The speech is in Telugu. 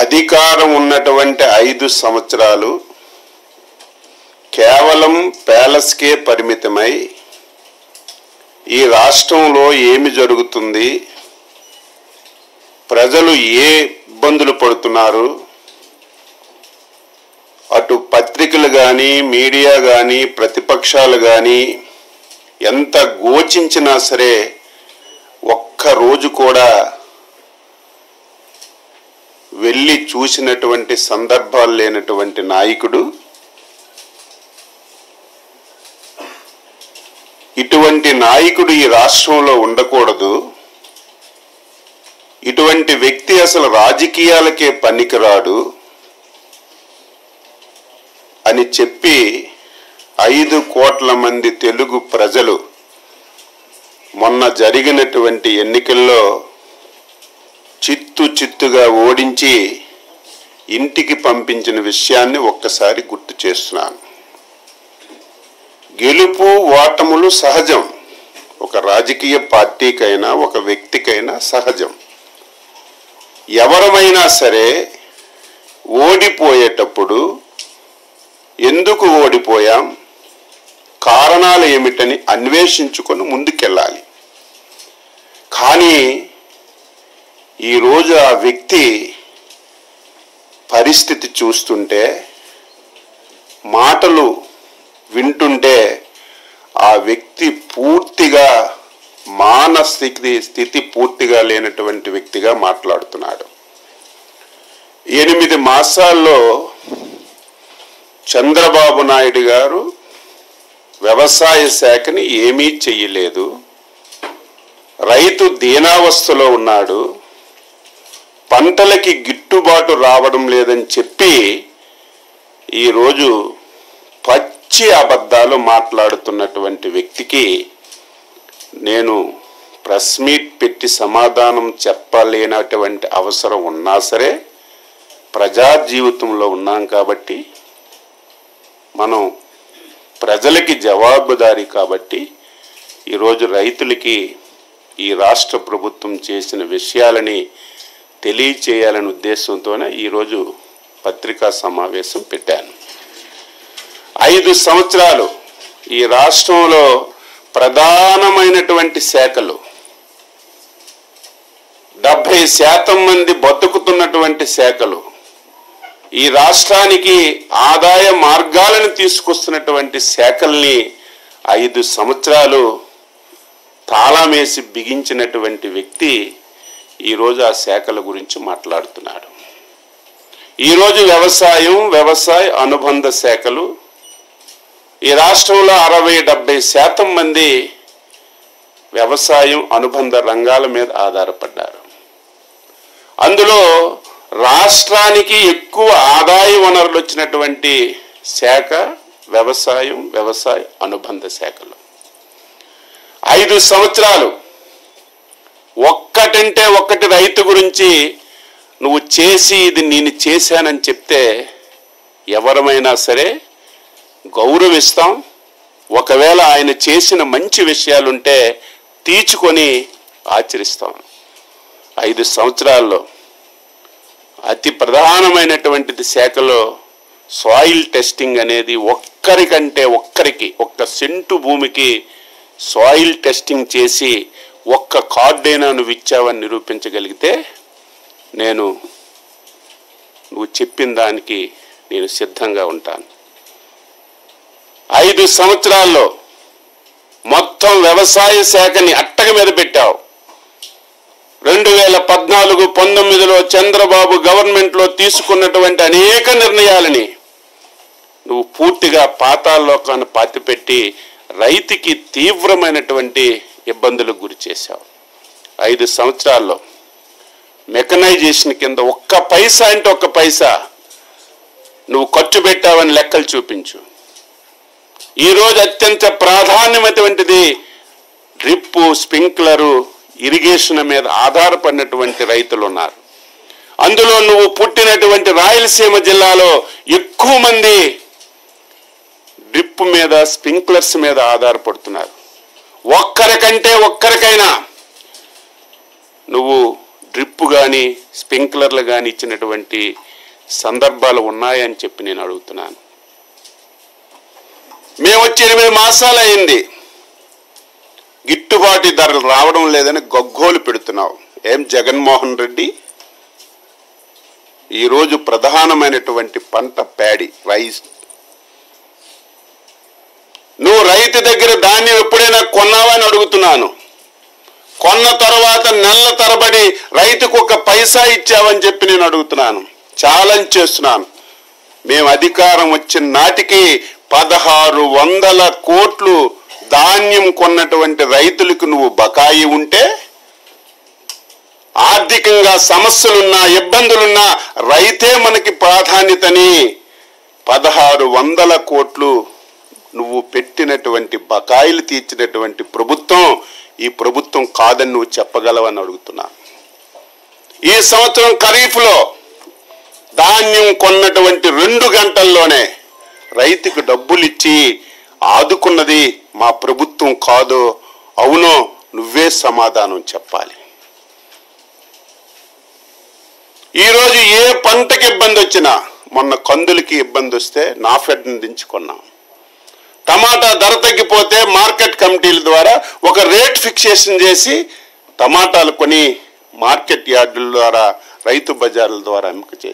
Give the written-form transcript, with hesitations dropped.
అధికారం ఉన్నటువంటి 5 సంవత్సరాలు కేవలం ప్యాలెస్కే పరిమితమై ఈ రాష్ట్రంలో ఏమి జరుగుతుంది, ప్రజలు ఏ ఇబ్బందులు పడుతున్నారు, అటు పత్రికలు కానీ మీడియా కానీ ప్రతిపక్షాలు కానీ ఎంత గోచించినా సరే ఒక్క రోజు కూడా వెళ్ళి చూసినటువంటి సందర్భాలు లేనటువంటి నాయకుడు. ఇటువంటి నాయకుడు ఈ రాష్ట్రంలో ఉండకూడదు, ఇటువంటి వ్యక్తి అసలు రాజకీయాలకే పనికిరాడు అని చెప్పి 5 కోట్ల మంది తెలుగు ప్రజలు మొన్న జరిగినటువంటి ఎన్నికల్లో చిత్తుగా ఓడించి ఇంటికి పంపించిన విషయాన్ని ఒక్కసారి గుర్తు చేస్తున్నాను. గెలుపు ఓటములు సహజం, ఒక రాజకీయ పార్టీకైనా ఒక వ్యక్తికైనా సహజం. ఎవరమైనా సరే ఓడిపోయేటప్పుడు ఎందుకు ఓడిపోయాం, కారణాలు ఏమిటని అన్వేషించుకొని ముందుకెళ్ళాలి. కానీ ఈరోజు ఆ వ్యక్తి పరిస్థితి చూస్తుంటే, మాటలు వింటుంటే ఆ వ్యక్తి పూర్తిగా మానసిక స్థితి పూర్తిగా లేనటువంటి వ్యక్తిగా మాట్లాడుతున్నాడు. 8 మాసాల్లో చంద్రబాబు నాయుడు గారు వ్యవసాయ శాఖని ఏమీ చెయ్యలేదు, రైతు దీనావస్థలో ఉన్నాడు, పంటలకి గిట్టుబాటు రావడం లేదని చెప్పి ఈరోజు పచ్చి అబద్ధాలు మాట్లాడుతున్నటువంటి వ్యక్తికి నేను ప్రెస్ మీట్ పెట్టి సమాధానం చెప్పలేనటువంటి అవసరం ఉన్నా సరే, ప్రజా జీవితంలో ఉన్నాం కాబట్టి, మనం ప్రజలకి జవాబుదారీ కాబట్టి ఈరోజు రైతులకి ఈ రాష్ట్ర ప్రభుత్వం చేసిన విషయాలని తెలియచేయాలనే ఉద్దేశంతోనే ఈరోజు పత్రికా సమావేశం పెట్టాను. 5 సంవత్సరాలు ఈ రాష్ట్రంలో ప్రధానమైనటువంటి శాఖలు 70% మంది బతుకుతున్నటువంటి శాఖలు, ఈ రాష్ట్రానికి ఆదాయ మార్గాలను తీసుకొస్తున్నటువంటి శాఖల్ని 5 సంవత్సరాలు తాళమేసి బిగించినటువంటి వ్యక్తి ఈరోజు ఆ శాఖల గురించి మాట్లాడుతున్నాడు. ఈరోజు వ్యవసాయ అనుబంధ శాఖలు ఈ రాష్ట్రంలో 60-70% మంది వ్యవసాయం అనుబంధ రంగాల మీద ఆధారపడ్డారు. అందులో రాష్ట్రానికి ఎక్కువ ఆదాయ వనరులు వచ్చినటువంటి శాఖ వ్యవసాయ అనుబంధ శాఖలు. 5 సంవత్సరాలు ఒక్కటంటే ఒక్కటి రైతు గురించి నువ్వు చేసి ఇది నేను చేశానని చెప్తే ఎవరమైనా సరే గౌరవిస్తాం. ఒకవేళ ఆయన చేసిన మంచి విషయాలుంటే తీర్చుకొని ఆచరిస్తాం. 5 సంవత్సరాల్లో అతి ప్రధానమైనటువంటిది శాఖలో సాయిల్ టెస్టింగ్ అనేది ఒక్క సెంటు భూమికి సాయిల్ టెస్టింగ్ చేసి ఒక్క కార్డైనా నువ్వు ఇచ్చావని నిరూపించగలిగితే నువ్వు చెప్పిన దానికి నేను సిద్ధంగా ఉంటాను. 5 సంవత్సరాల్లో మొత్తం వ్యవసాయ శాఖని అట్టక మీద పెట్టావు. 2014-19లో చంద్రబాబు గవర్నమెంట్లో తీసుకున్నటువంటి అనేక నిర్ణయాలని నువ్వు పూర్తిగా పాతాళలోకాన్ని పాతిపెట్టి రైతుకి తీవ్రమైనటువంటి ఇబ్బందులకు గురి చేశావు. 5 సంవత్సరాల్లో మెకనైజేషన్ కింద ఒక్క పైసా నువ్వు ఖర్చు పెట్టావని లెక్కలు చూపించు. ఈరోజు అత్యంత ప్రాధాన్యమైనటువంటిది డ్రిప్, స్ప్రింక్లరు, ఇరిగేషన్ మీద ఆధారపడినటువంటి రైతులు ఉన్నారు. అందులో నువ్వు పుట్టినటువంటి రాయలసీమ జిల్లాలో ఎక్కువ మంది డ్రిప్ మీద, స్ప్రింక్లర్స్ మీద ఆధారపడుతున్నారు. ఒక్కరికైనా నువ్వు డ్రిప్ కానీ స్ప్రింక్లర్లు కానీ ఇచ్చినటువంటి సందర్భాలు ఉన్నాయని చెప్పి నేను అడుగుతున్నాను. మేము వచ్చి 8 మాసాలు అయింది, గిట్టుబాటు ధరలు రావడం లేదని గగ్గోలు పెడుతున్నావు. ఏం జగన్మోహన్ రెడ్డి, ఈరోజు ప్రధానమైనటువంటి పంట ప్యాడీ, రైస్. నువ్వు రైతు దగ్గర ధాన్యం ఎప్పుడైనా కొన్నావని అడుగుతున్నాను. కొన్న తర్వాత నెలల తరబడి రైతుకు 1 పైసా ఇచ్చావని చెప్పి నేను అడుగుతున్నాను, ఛాలెంజ్ చేస్తున్నాను. మేము అధికారం వచ్చిన నాటికి 1600 కోట్లు ధాన్యం కొన్నటువంటి రైతులకు నువ్వు బకాయి ఉంటే, ఆర్థికంగా సమస్యలున్నా ఇబ్బందులున్నా రైతే మనకి ప్రాధాన్యతని 1600 కోట్లు నువ్వు పెట్టినటువంటి బకాయిలు తీర్చినటువంటి ప్రభుత్వం ఈ ప్రభుత్వం కాదని నువ్వు చెప్పగలవని అడుగుతున్నా. ఈ సంవత్సరం ఖరీఫ్లో ధాన్యం కొన్నటువంటి 2 గంటల్లోనే రైతుకు డబ్బులు ఇచ్చి ఆదుకున్నది మా ప్రభుత్వం కాదు, అవునో నువ్వే సమాధానం చెప్పాలి. ఈరోజు ఏ పంటకి ఇబ్బంది వచ్చినా, మొన్న కందులకి ఇబ్బంది వస్తే నాఫెడ్ని దించుకున్నాం. టమాటా ధర తగ్గిపోతే మార్కెట్ కమిటీల ద్వారా ఒక రేట్ ఫిక్సేషన్ చేసి టమాటాలు కొని మార్కెట్ యార్డుల ద్వారా రైతు బజార్ల ద్వారా అమ్మకం చేసి